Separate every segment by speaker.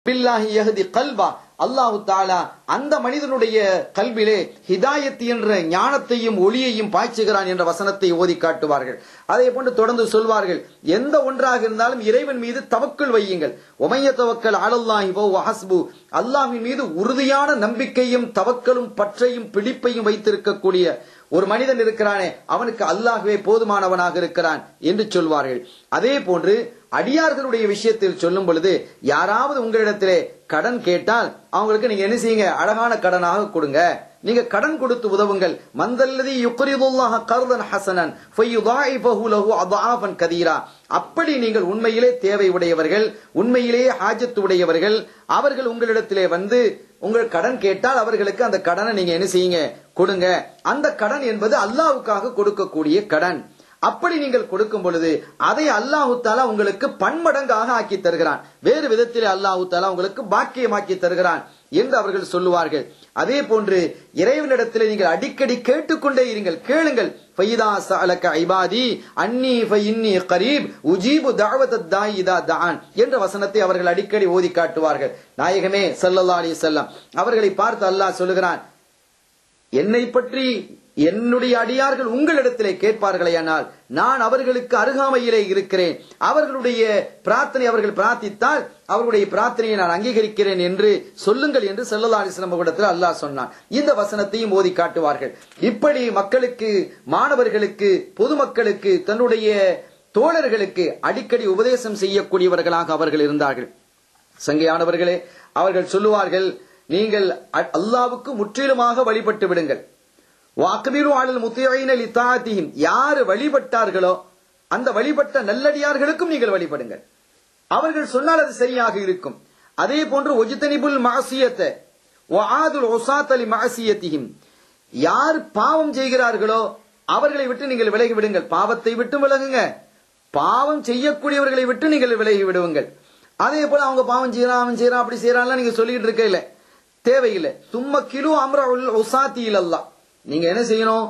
Speaker 1: பில்லாஹி யஹ்தி கல்பா, அல்லாஹு தஆலா அந்த மனிதனுடைய கல்விலே ஹிதாயத் என்ற ஞானத்தையும் ஒளியையும் பாய்ச்சுகிறான் என்ற வசனத்தை ஓதி காட்டுவார்கள். அதே போன்று தொடர்ந்து சொல்வார்கள், எந்த ஒன்றாக இருந்தாலும் இறைவன் மீது தவக்குல் வையுங்கள். உமைய தவக்கல் அலல்லாஹி வஹுவ ஹஸ்பு, அல்லாஹ்வின் மீது உறுதியான நம்பிக்கையும் தவக்கலும் பற்றையும் பிடிப்பையும் வைத்திருக்கக்கூடிய ஒரு மனிதன் இருக்கிறானே அவனுக்கு அல்லாஹ்வே போதுமானவனாக இருக்கிறான் என்று சொல்வார்கள். அதே போன்று அடியார்களுடைய விஷயத்தில் சொல்லும் பொழுது, யாராவது உங்களிடத்திலே கடன் கேட்டால் அவங்களுக்கு நீங்க என்ன செய்யுங்க, அழகான கடனாக கொடுங்க. நீங்க கடன் கொடுத்து உதவுங்கள். மந்தல்லதி யுக்ரிதுல்லாஹ கர்தன் ஹஸனன் ஃபயுதாயிஃபஹு லஹு அத்ஆஃபன் கதீரா. அப்படி நீங்கள் உண்மையிலே தேவை உடையவர்கள், உண்மையிலேயே ஹாஜத் உடையவர்கள், அவர்கள் உங்களிடத்திலே வந்து உங்கள் கடன் கேட்டால் அவர்களுக்கு அந்த கடனை நீங்க என்ன செய்யுங்க, கொடுங்க. அந்த கடன் என்பது அல்லாஹ்வுக்காக கொடுக்கக்கூடிய கடன். அப்படி நீங்கள் கொடுக்கும் பொழுது அதை அல்லாஹு தஆலா உங்களுக்கு பன்மடங்காக ஆக்கி தருகிறான். வேறு விதத்திலே அல்லாஹு தஆலா உங்களுக்கு பாக்கியமாக்கி தருகிறான் என்று அவர்கள் சொல்லுவார்கள். அதே போன்று இறைவனிடத்திலே நீங்கள் அடிக்கடி கேட்டுக்கொண்டே இருங்கள், கேளுங்கள். ஃபைதா ஸஅலக இபாதி அன்னி ஃபஇன்னி கரீப் உஜீபு தஅவத்தத் தாஇ இதா தஆன் என்ற வசனத்தை அவர்கள் அடிக்கடி ஓதி காட்டுவார்கள். நாயகமே ஸல்லல்லாஹு அலைஹி வஸல்லம் அவர்களை பார்த்து அல்லாஹ் சொல்லுகிறான், என்னை பற்றி என்னுடைய அடியார்கள் உங்களிடத்திலே கேட்பார்களேயானால் நான் அவர்களுக்கு அருகாமையிலே இருக்கிறேன். அவர்களுடைய பிரார்த்தனை அவர்கள் பிரார்த்தித்தால் அவர்களுடைய பிரார்த்தனையை நான் அங்கீகரிக்கிறேன் என்று சொல்லுங்கள் என்று ஸல்லல்லாஹு அலைஹி வஸல்லம் அவர்களிடத்தில் அல்லாஹ் சொன்னான். இந்த வசனத்தையும் ஓதி காட்டுவார்கள். இப்படி மக்களுக்கு, மாணவர்களுக்கு, பொதுமக்களுக்கு, தன்னுடைய தோழர்களுக்கு அடிக்கடி உபதேசம் செய்யக்கூடியவர்களாக அவர்கள் இருந்தார்கள். சங்கையானவர்களே, அவர்கள் சொல்லுவார்கள், நீங்கள் அல்லாஹ்வுக்கு முற்றிலுமாக வழிபட்டு விடுங்கள். வாக்பிரு அலல் முத்திஈன லிதாஅத்திஹிம், யார் வழிபட்டார்களோ அந்த வழிபட்ட நல்லடியார்களுக்கும் நீங்கள் வழிபடுங்கள். அவர்கள் சொன்னால் அது சரியாக இருக்கும். அதே போன்று ஒஜ்தனிபுல் மஅசியத வஆதுல் உஸாத லி மஅசியத்திஹிம், யார் பாவம் செய்கிறார்களோ அவர்களை விட்டு நீங்கள் விலகி விடுங்கள். பாவத்தை விட்டு விலகுங்க, பாவம் செய்யக்கூடியவர்களை விட்டு நீங்கள் விலகி விடுவீங்கள். அதே போல அவங்க பாவம் செய்யறான், அவன் செய்யறான், அப்படி செய்யறான்லாம் நீங்க சொல்லிட்டு இருக்க இல்ல, தேவையில்லை. சும்ம கிலு அம்ரஉல் உஸாத்தி இலல்லாஹ், நீங்க என்ன செய்யணும்,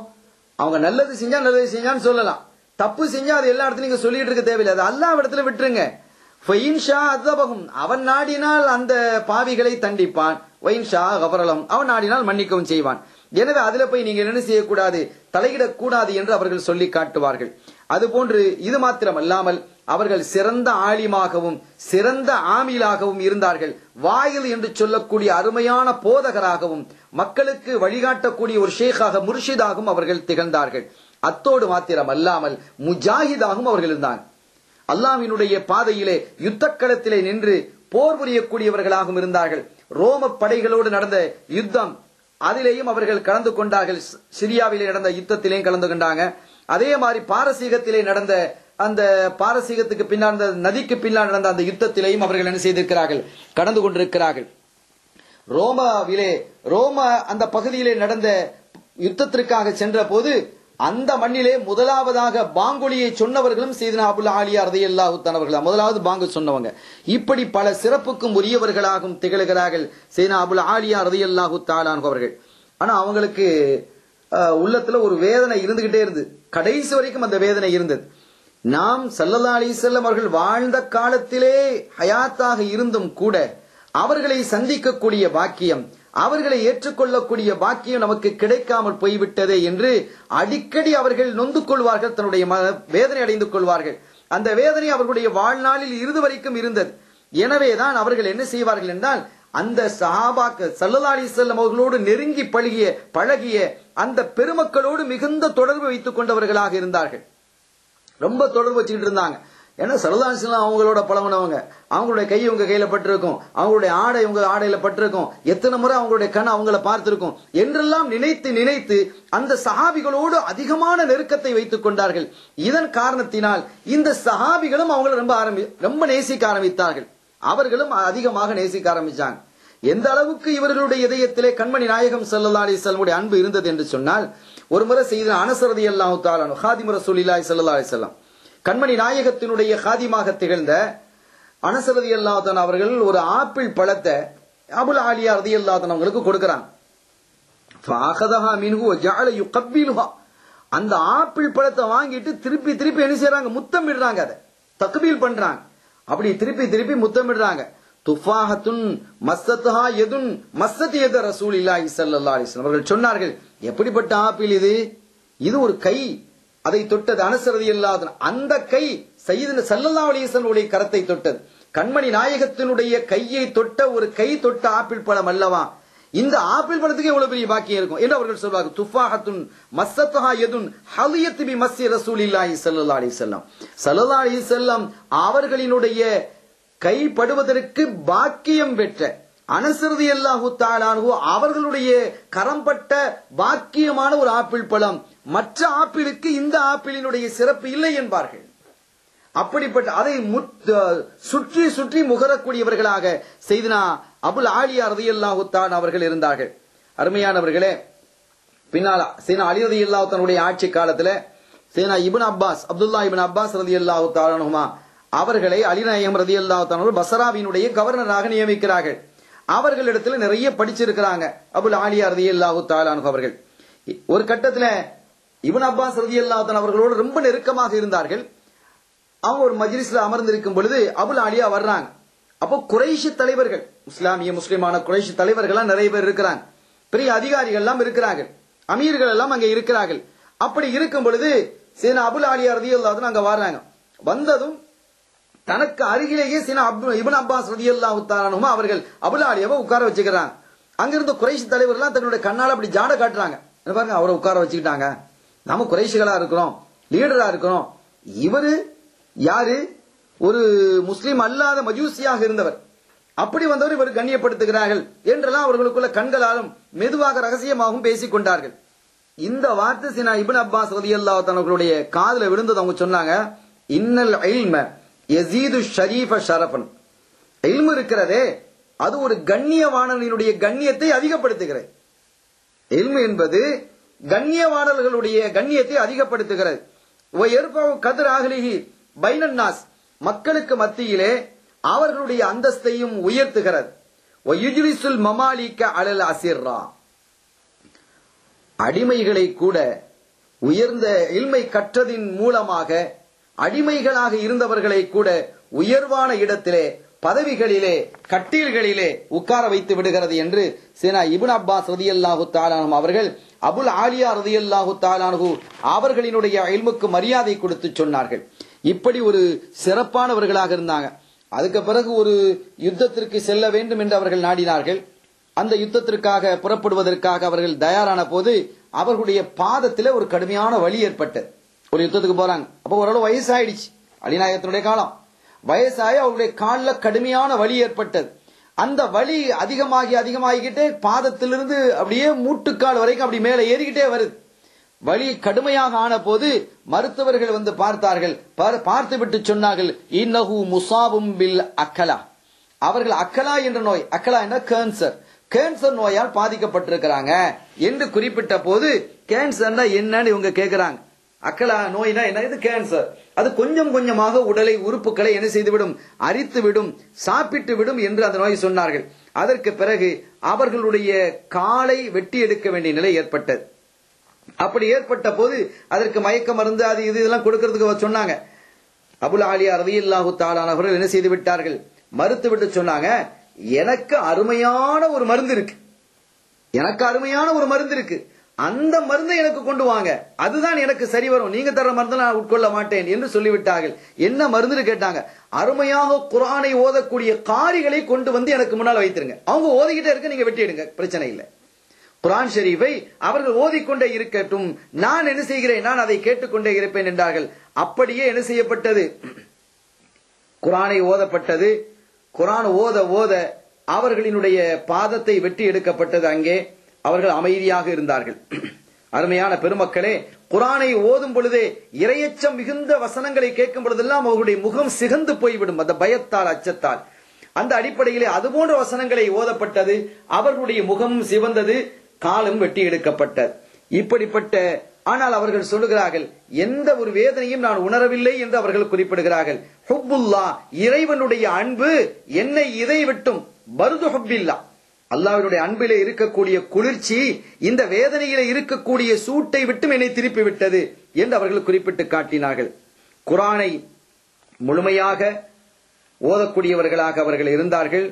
Speaker 1: அவங்க நல்லது செஞ்சா நல்லது செஞ்சான்னு சொல்லலாம், தப்பு செஞ்சா அது எல்லா இடத்துலயும் நீங்க சொல்லிட்டு இருக்க தேவையில்லை, அது அல்லாஹ் இடத்துல விட்டுருங்க. ஃபைன்ஷா அஸபஹும், அவன் நாடினால் அந்த பாவிகளை தண்டிப்பான். வைன்ஷா கஃபரலஹும், அவன் நாடினால் மன்னிக்கவும் செய்வான். எனவே அதுல போய் நீங்க என்ன செய்யக்கூடாது, தலையிடக் கூடாது என்று அவர்கள் சொல்லி காட்டுவார்கள். அதுபோன்று இது மாத்திரம் அல்லாமல் அவர்கள் சிறந்த ஆலிமாகவும் சிறந்த ஆமிலாகவும் இருந்தார்கள். வாயில் என்று சொல்லக்கூடிய அருமையான போதகராகவும் மக்களுக்கு வழிகாட்டக்கூடிய ஒரு ஷேக்காக, முர்ஷிதாகவும் அவர்கள் திகழ்ந்தார்கள். அத்தோடு மாத்திரம் அல்லாமல் முஜாஹிதாகவும் அவர்கள் இருந்தார்கள். அல்லாஹ்வினுடைய பாதையிலே யுத்தக்களத்திலே நின்று போர் புரியக்கூடியவர்களாகவும் இருந்தார்கள். ரோம படைகளோடு நடந்த யுத்தம், அதிலேயும் அவர்கள் கலந்து கொண்டார்கள். சிரியாவிலே நடந்த யுத்தத்திலேயும் கலந்து கொண்டாங்க. அதே மாதிரி பாரசீகத்திலே நடந்த அந்த பாரசீகத்துக்கு பின்னால் நதிக்கு பின்னால் நடந்த அந்த யுத்தத்திலேயும் அவர்கள் என்ன செய்திருக்கிறார்கள், கடந்து கொண்டிருக்கிறார்கள். ரோம அந்த பகுதியிலே நடந்த யுத்தத்திற்காக சென்ற போது அந்த மண்ணிலே முதலாவதாக பாங்கொலியை சொன்னவர்களும் சையதுனா அபூ ஆலியா ரலியல்லாஹு தஆலா அவர்கள் முதலாவது பாங்கு சொன்னவங்க. இப்படி பல சிறப்புக்கும் உரியவர்களாகவும் திகழ்கிறார்கள் சையதுனா அபூ ஆலியா ரலியல்லாஹு தஆலா அவர்கள். ஆனா அவங்களுக்கு உள்ளத்துல ஒரு வேதனை இருந்துகிட்டே இருந்தது. கடைசி வரைக்கும் அந்த வேதனை இருந்தது. நாம் ஸல்லல்லாஹு அலைஹி வஸல்லம் அவர்கள் வாழ்ந்த காலத்திலே ஹயாத்தாக இருந்தும் கூட அவர்களை சந்திக்கக்கூடிய பாக்கியம், அவர்களை ஏற்றுக்கொள்ளக்கூடிய பாக்கியம் நமக்கு கிடைக்காமல் போய்விட்டதே என்று அடிக்கடி அவர்கள் நொந்து கொள்வார்கள், தன்னுடைய வேதனை அடைந்து கொள்வார்கள். அந்த வேதனை அவர்களுடைய வாழ்நாளில் இறுதி வரைக்கும் இருந்தது. எனவேதான் அவர்கள் என்ன செய்வார்கள் என்றால், அந்த சஹாபாக்கள் ஸல்லல்லாஹு அலைஹி வஸல்லம் அவர்களோடு நெருங்கி பழகிய அந்த பெருமக்களோடு மிகுந்த தொடர்பு வைத்துக் கொண்டவர்களாக இருந்தார்கள். ரொம்ப தொடர்பு வச்சுக்கிட்டு இருந்தாங்க. ஏன்னா ஸல்லல்லாஹு அலைஹி வஸல்லம் அவங்களோட பழகுனவங்க, அவங்களுடைய கை உங்க கையில பட்டிருக்கும், அவங்களுடைய ஆடை உங்க ஆடையில பட்டிருக்கும், எத்தனை முறை அவங்களுடைய கண் அவங்கள பார்த்திருக்கும் என்றெல்லாம் நினைத்து அந்த சஹாபிகளோடு அதிகமான நெருக்கத்தை வைத்துக் கொண்டார்கள். இதன் காரணத்தினால் இந்த சஹாபிகளும் அவங்களை ரொம்ப நேசிக்க ஆரம்பித்தார்கள். அவர்களும் அதிகமாக நேசிக்க ஆரம்பிச்சாங்க. எந்த அளவுக்கு இவர்களுடைய இதயத்திலே கண்மணி நாயகம் ஸல்லல்லாஹு அலைஹி வஸல்லம் அன்பு இருந்தது என்று சொன்னால், ஒரு முறை சையதுனா அனஸ் ரலியல்லாஹு தஆலா அன்ஹு காதிம் ரசூலுல்லாஹி ஸல்லல்லாஹு அலைஹி வஸல்லம், கண்மணி நாயகத்தினுடைய காதிமாக திகழ்ந்த அனஸ் ரலியல்லாஹு தஆலா அவர்கள் ஒரு ஆப்பிள் பழத்தை அபூ ஆலியா ரலியல்லாஹு தஆலா அவங்களுக்கு கொடுக்கறாங்க. ஃபஅഖதஹா மின்ஹு வஜஅல யுகப்பிலுஹா, அந்த ஆப்பிள் பழத்தை வாங்கிட்டு திருப்பி என்ன செய்றாங்க, முத்தமிடுறாங்க, அதை தக்பீல் பண்றாங்க. அப்படி திருப்பி முத்தமிடுறாங்க. துஃபாஹத்துன் மஸ்ஸத்ஹா யதுன் மஸ்ஸத் யத ரசூலில்லாஹி ஸல்லல்லாஹு அலைஹி வஸல்லம். அவர்கள் சொன்னார்கள், எப்படிப்பட்ட ஆப்பிள் இது? இது ஒரு கை அதை தொட்டது. அனஸ் ரலியல்லாஹு அன்ஹு, அந்த கை சய்யிதுனா ஸல்லல்லாஹு அலைஹி வஸல்லம் உடைய கரத்தை தொட்டது. கண்மணி நாயகத்தினுடைய கையை தொட்ட ஒரு கை தொட்ட ஆப்பிள் பழம் அல்லவா? இந்த ஆப்பிள் பழத்துக்கு எவ்வளவு பெரிய பாக்கியம் இருக்கும் என்று அவர்கள் சொல்வார்கள். துஃபாஹத்துன் மஸ்ஸத்ஹா யதுன் ஹலியத் பி மஸ்ஸி ரசூலில்லாஹி ஸல்லல்லாஹு அலைஹி வஸல்லம். ஸல்லல்லாஹு அலைஹி வஸல்லம் அவர்களினுடைய கைப்படுவதற்கு பாக்கியம் பெற்ற அனஸ் ரலியல்லாஹு தஆலா அன்ஹு அவர்களுடைய கரம்பட்ட பாக்கியமான ஒரு ஆப்பிள் பழம். மற்ற ஆப்பிளுக்கு இந்த ஆப்பிளினுடைய சிறப்பு இல்லை என்பார்கள். அப்படிப்பட்ட அதை சுற்றி சுற்றி முகரக்கூடியவர்களாக செய்தனா அபுல் ஆலியா ரலியல்லாஹு தஆலா அவர்கள் இருந்தார்கள். அருமையானவர்களே, பின்னால சையதுனா அலி ரலியல்லாஹு தன்னுடைய ஆட்சி காலத்துல சையதுனா இப்னு அப்பாஸ், அப்துல்லா இப்னு அப்பாஸ் ரலியல்லாஹு தஆலா அன்ஹுமா அவர்களை அலிநாயகம் ரலியல்லாஹு தஆலா பஸ்ராவினுடைய கவர்னராக நியமிக்கிறார்கள். அவர்களிடத்துல நிறைய படிச்சிருக்கிறாங்க அபுல் ஆலியா ரலியல்லாஹு தஆலா அன்ஹு அவர்கள். ஒரு கட்டத்துல இப்னு அப்பாஸ் ரலியல்லாஹு தஆலா அவர்களோடு ரொம்ப நெருக்கமாக இருந்தார்கள். அவங்க ஒரு மஜ்லிஸ்ல அமர்ந்திருக்கும் பொழுது அபுல் ஆலியா வர்றாங்க. அப்போ குறைஷி தலைவர்கள், முஸ்லிமான குறைஷி தலைவர்கள் நிறைய பேர் இருக்கிறாங்க, பெரிய அதிகாரிகள் எல்லாம் இருக்கிறார்கள், அமீர்கள் எல்லாம் அங்க இருக்கிறார்கள். அப்படி இருக்கும் பொழுது சீனா அபுல் ஆலியா ரலியல்லாஹு அன்ஹு அங்க வர்றாங்க. வந்ததும் தனக்கு அருகிலேயே சீனா இப்னு அப்பாஸ் ரலியல்லாஹு தஆலா அன்ஹு அவர்கள் அபுல் ஆலியாவை உட்கார வச்சுக்கிறாங்க. அங்கிருந்த குறைஷி தலைவர்கள் தன்னுடைய கண்ணால அப்படி ஜாட காட்டுறாங்க. பாருங்க, அவரை உட்கார வச்சுக்கிட்டாங்க, நாம குறைஷிகளா இருக்கிறோம், லீடரா இருக்கிறோம், இவரு யாரு? ஒரு முஸ்லிம் அல்லாத மஜூசியாக இருந்தவர், அப்படி வந்தவர் இவர் கண்ணியப்படுத்துகிறார்கள் என்றெல்லாம் அவர்களுக்குள்ள கண்களாலும் மெதுவாக ரகசியமாகவும் பேசிக் கொண்டார்கள். இந்த வார்த்தை சீனா இப்னு அப்பாஸ் ரலியல்லாஹு தஆலா அவர்களுடைய காதுல விழுந்தது. அவங்க சொன்னாங்க, இன்னல் இல்ம யஸீது ஷரீஃப ஷரஃபன். இல்மு இருக்கிறதே அது ஒரு கண்ணியவானவனுடைய கண்ணியத்தை அதிகப்படுத்துகிறது. இல்மு என்பது கண்ணியவானவர்களுடைய கண்ணியத்தை அதிகப்படுத்துகிறது. பைனன்னாஸ், மக்களுக்கு மத்தியிலே அவர்களுடைய அந்தஸ்தையும் உயர்த்துகிறது. அடிமைகளை கூட உயர்ந்த இல்மை கற்றதின் மூலமாக அடிமைகளாக இருந்தவர்களை கூட உயர்வான இடத்திலே, பதவிகளிலே, கட்டீல்களிலே உட்கார வைத்து விடுகிறது என்று சீனா இப்னு அப்பாஸ் ரலியல்லாஹு தஆலா அன்ஹு அவர்கள் அபுல் ஆலியா ரலியல்லாஹு தஆலா அன்ஹு அவர்களினுடைய இல்முக்கு மரியாதை கொடுத்து சொன்னார்கள். இப்படி ஒரு சிறப்பானவர்களாக இருந்தாங்க. அதுக்கு பிறகு ஒரு யுத்தத்திற்கு செல்ல வேண்டும் என்று அவர்கள் நாடினார்கள். அந்த யுத்தத்திற்காக புறப்படுவதற்காக அவர்கள் தயாரான போது அவர்களுடைய பாதத்திலே ஒரு கடுமையான வலி ஏற்பட்டது. ஒரு யுத்தத்துக்கு போறாங்க, அப்போ ஓரளவு வயசாயிடுச்சு, அலிநாயகத்தினுடைய காலம், வயசாகி அவருடைய காலில் கடுமையான வலி ஏற்பட்டது. அந்த வலி அதிகமாகிக்கிட்டே பாதத்திலிருந்து அப்படியே மூட்டுக்கால் வரைக்கும் அப்படி மேலே ஏறிக்கிட்டே வருது. வலி கடுமையாக ஆன போது மருத்துவர்கள் வந்து பார்த்தார்கள். பார்த்து விட்டு சொன்னார்கள், இன்னஹு முசாபும் பில் அக்கலா. அவர்கள் அக்கலா என்ற நோய், அக்கலா என்ற கேன்சர் நோயால் பாதிக்கப்பட்டிருக்கிறாங்க என்று குறிப்பிட்ட போது, கேன்சர்னா என்னன்னு இவங்க கேட்கிறாங்க. அக்கலா நோய்னா என்ன? இது கேன்சர். அது கொஞ்சம் கொஞ்சமாக உடலை உறுப்புகளை என்ன செய்துவிடும்? அரித்து விடும், சாப்பிட்டு விடும் என்று அந்த நோய் சொன்னார்கள். அதற்கு பிறகு அவர்களுடைய காலை வெட்டி எடுக்க வேண்டிய நிலை ஏற்பட்டது. அப்படி ஏற்பட்ட போது அதற்கு மயக்க மருந்து அது இதெல்லாம் கொடுக்கறதுக்கு சொன்னாங்க. அபுல் ஆலியா ரலியல்லாஹு தஆலா அவர்கள் என்ன செய்து விட்டார்கள்? மறுத்து விட்டு சொன்னாங்க, எனக்கு அருமையான ஒரு மருந்து இருக்கு, அந்த மருந்தை எனக்கு கொண்டு வாங்க, அதுதான் எனக்கு சரி வரும், நீங்க தர மருந்து நான் உட்கொள்ள மாட்டேன் என்று சொல்லிவிட்டார்கள். என்ன மருந்து கேட்டாங்க? அருமையாக குர்ஆனை ஓதக்கூடிய காரிகளை கொண்டு வந்து எனக்கு முன்னால் வைத்திருங்க, அவங்க ஓதிக்கிட்டே இருக்க, நீங்க வெட்டி எடுங்க, பிரச்சனை இல்லை. குர்ஆன் ஷரீஃபை அவர்கள் ஓதிக்கொண்டே இருக்கட்டும், நான் என்ன செய்கிறேன், நான் அதை கேட்டுக்கொண்டே இருப்பேன் என்றார்கள். அப்படியே என்ன செய்யப்பட்டது? குர்ஆனை ஓதப்பட்டது. குர்ஆன் ஓத ஓத அவர்களினுடைய பாதத்தை வெட்டி எடுக்கப்பட்டது. அங்கே அவர்கள் அமைதியாக இருந்தார்கள். அருமையான பெருமக்களே, குர்ஆனை ஓதும் பொழுதே இரையச்சம் மிகுந்த வசனங்களை கேட்கும் பொழுதெல்லாம் அவர்களுடைய முகம் சிகந்து போய்விடும், அந்த பயத்தால், அச்சத்தால். அந்த அடிப்படையிலே அதுபோன்ற வசனங்களை ஓதப்பட்டது. அவர்களுடைய முகம் சிவந்தது, காலும் வெட்டி எடுக்கப்பட்டது. இப்படிப்பட்ட, ஆனால் அவர்கள் சொல்லுகிறார்கள், எந்த ஒரு வேதனையும் நான் உணரவில்லை என்று அவர்கள் குறிப்பிடுகிறார்கள். ஹுப்புல்லா, இறைவனுடைய அன்பு என்னை இதை விட்டும், பர்து ஹுப்பில்லா, அல்லாஹ்வுடைய அன்பிலே இருக்கக்கூடிய குளிர்ச்சி இந்த வேதனையிலே இருக்கக்கூடிய சூட்டை விட்டும் என்னை திருப்பி விட்டது என்று அவர்கள் குறிப்பிட்டு காட்டினார்கள். குர்ஆனை முழுமையாக ஓதக்கூடியவர்களாக அவர்கள் இருந்தார்கள்.